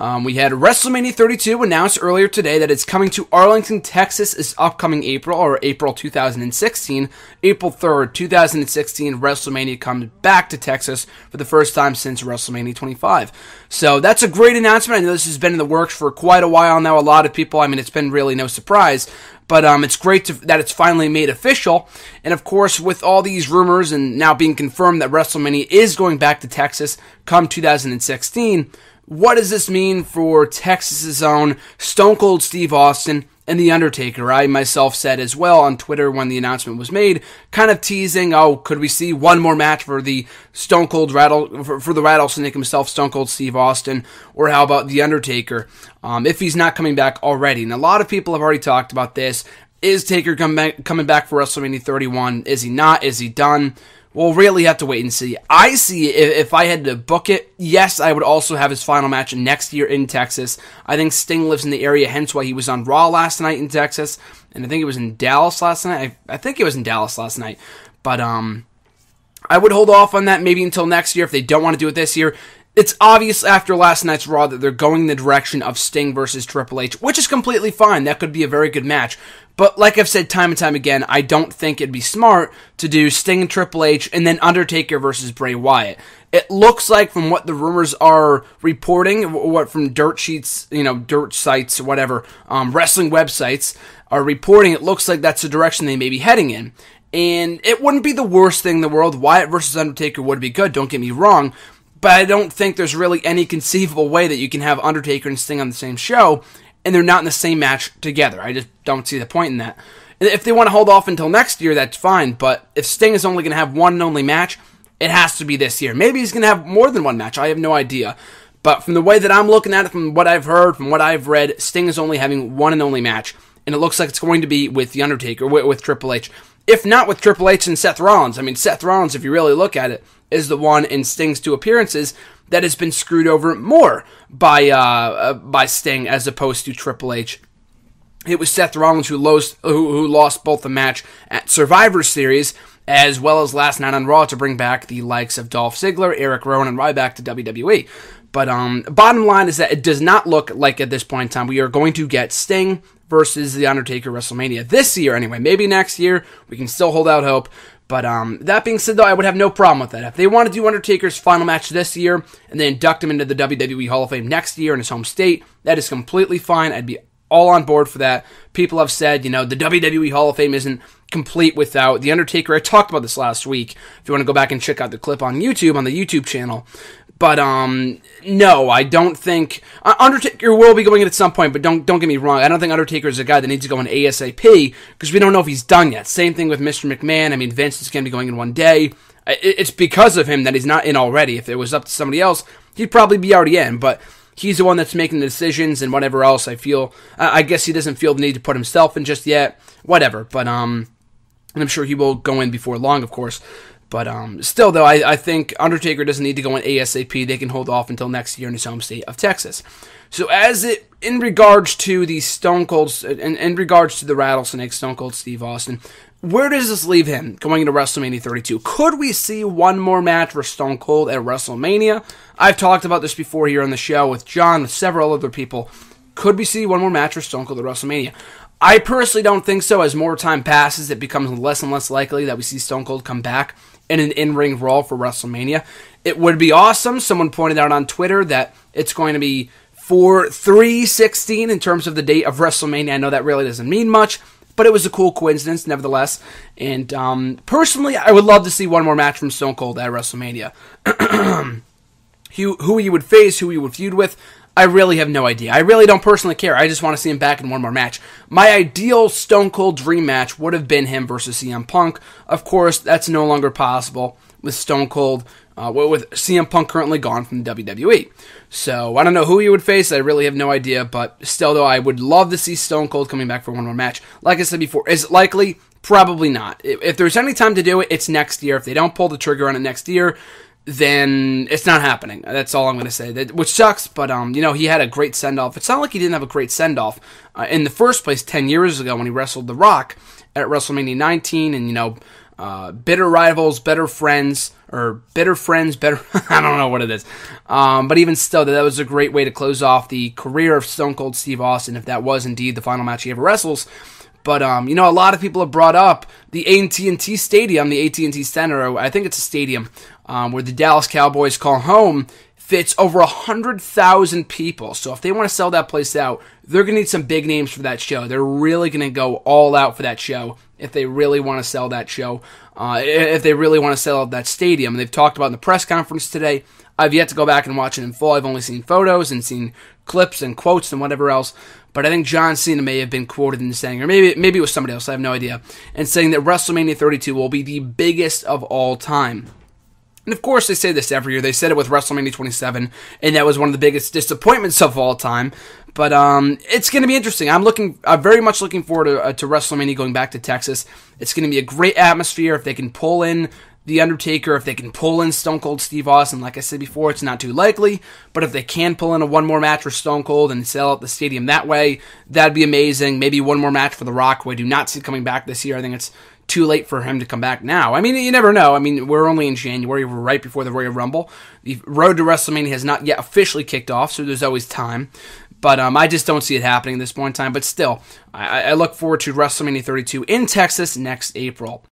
We had WrestleMania 32 announced earlier today that it's coming to Arlington, Texas this upcoming April, or April 2016. April 3rd, 2016, WrestleMania comes back to Texas for the first time since WrestleMania 25. So that's a great announcement. I know this has been in the works for quite a while now. A lot of people, it's been really no surprise. But it's great that it's finally made official. And of course, with all these rumors and now being confirmed that WrestleMania is going back to Texas come 2016, what does this mean for Texas's own Stone Cold Steve Austin and The Undertaker? I myself said as well on Twitter when the announcement was made, kind of teasing, could we see one more match for the Stone Cold for the Rattlesnake himself, Stone Cold Steve Austin, or how about The Undertaker, if he's not coming back already? And a lot of people have already talked about this. Is Taker coming back for WrestleMania 31? Is he not? Is he done? We'll really have to wait and see. I see, if I had to book it, yes, I would also have his final match next year in Texas. I think Sting lives in the area, hence why he was on Raw last night in Texas, and I think it was in Dallas last night. I think it was in Dallas last night. But I would hold off on that maybe until next year if they don't want to do it this year. It's obvious after last night's Raw that they're going in the direction of Sting versus Triple H, which is completely fine. That could be a very good match. But like I've said time and time again, I don't think it'd be smart to do Sting and Triple H and then Undertaker versus Bray Wyatt. It looks like from what the rumors are reporting, what from dirt sheets, dirt sites, whatever, wrestling websites are reporting, it looks like that's the direction they may be heading in. And it wouldn't be the worst thing in the world. Wyatt versus Undertaker would be good, don't get me wrong. But I don't think there's really any conceivable way that you can have Undertaker and Sting on the same show and they're not in the same match together. I just don't see the point in that. If they want to hold off until next year, that's fine. But if Sting is only going to have one and only match, it has to be this year. Maybe he's going to have more than one match. I have no idea. But from the way that I'm looking at it, from what I've heard, from what I've read, Sting is only having one and only match. And it looks like it's going to be with The Undertaker, with Triple H. If not with Triple H and Seth Rollins. Seth Rollins, if you really look at it, is the one in Sting's 2 appearances that has been screwed over more by Sting as opposed to Triple H. It was Seth Rollins who lost both the match at Survivor Series as well as last night on Raw to bring back the likes of Dolph Ziggler, Eric Rowan, and Ryback to WWE. But bottom line is that it does not look like at this point in time we are going to get Sting versus The Undertaker WrestleMania this year anyway. Maybe next year. We can still hold out hope. But that being said, though, I would have no problem with that. If they want to do Undertaker's final match this year and then induct him into the WWE Hall of Fame next year in his home state, that is completely fine. I'd be all on board for that. People have said, the WWE Hall of Fame isn't complete without The Undertaker. I talked about this last week. If you want to go back and check out the clip on YouTube, on the YouTube channel. But, no, I don't think... Undertaker will be going in at some point, but don't get me wrong. I don't think Undertaker is a guy that needs to go in ASAP, because we don't know if he's done yet. Same thing with Mr. McMahon. Vince is going to be going in one day. It's because of him that he's not in already. If it was up to somebody else, he'd probably be already in, but he's the one that's making the decisions and whatever else. I guess he doesn't feel the need to put himself in just yet. Whatever, but, and I'm sure he will go in before long, of course. But still, though, I think Undertaker doesn't need to go in ASAP. They can hold off until next year in his home state of Texas. So in regards to the Stone Cold, in regards to the Rattlesnake, Stone Cold Steve Austin, where does this leave him going into WrestleMania 32? Could we see one more match for Stone Cold at WrestleMania? I've talked about this before here on the show with John, with several other people. Could we see one more match for Stone Cold at WrestleMania? I personally don't think so. As more time passes, it becomes less and less likely that we see Stone Cold come back in an in-ring role for WrestleMania. It would be awesome. Someone pointed out on Twitter that it's going to be for 3/16 in terms of the date of WrestleMania. I know that really doesn't mean much, but it was a cool coincidence nevertheless. And personally, I would love to see one more match from Stone Cold at WrestleMania. Who he would face, who he would feud with, I really have no idea. I really don't personally care. I just want to see him back in one more match. My ideal Stone Cold dream match would have been him versus CM Punk. Of course, that's no longer possible with Stone Cold, with CM Punk currently gone from the WWE. So, I don't know who he would face. I really have no idea. But still, though, I would love to see Stone Cold coming back for one more match. Like I said before, is it likely? Probably not. If there's any time to do it, it's next year. If they don't pull the trigger on it next year, then it's not happening. That's all I'm going to say. Which sucks, but, he had a great send-off. It's not like he didn't have a great send-off in the first place 10 years ago when he wrestled The Rock at WrestleMania 19, and, bitter rivals, better friends, or bitter friends, better, I don't know what it is. But even still, that was a great way to close off the career of Stone Cold Steve Austin, if that was indeed the final match he ever wrestles. But, a lot of people have brought up the AT&T Stadium, the AT&T Center, I think it's a stadium, where the Dallas Cowboys call home, fits over 100,000 people. So if they want to sell that place out, they're going to need some big names for that show. They're really going to go all out for that show if they really want to sell that show, if they really want to sell out that stadium. They've talked about in the press conference today. I've yet to go back and watch it in full. I've only seen photos and seen clips and quotes and whatever else. But I think John Cena may have been quoted in saying, or maybe it was somebody else, I have no idea, and saying that WrestleMania 32 will be the biggest of all time. And of course, they say this every year. They said it with WrestleMania 27, and that was one of the biggest disappointments of all time. But it's going to be interesting. I'm very much looking forward to WrestleMania going back to Texas. It's going to be a great atmosphere if they can pull in The Undertaker, if they can pull in Stone Cold Steve Austin. Like I said before, it's not too likely, but if they can pull in a one more match for Stone Cold and sell out the stadium that way, that'd be amazing. Maybe one more match for The Rock, who I do not see coming back this year. I think it's too late for him to come back now. I mean, you never know. I mean, we're only in January. We're right before the Royal Rumble. The road to WrestleMania has not yet officially kicked off, so there's always time. But I just don't see it happening at this point in time. But still, I look forward to WrestleMania 32 in Texas next April.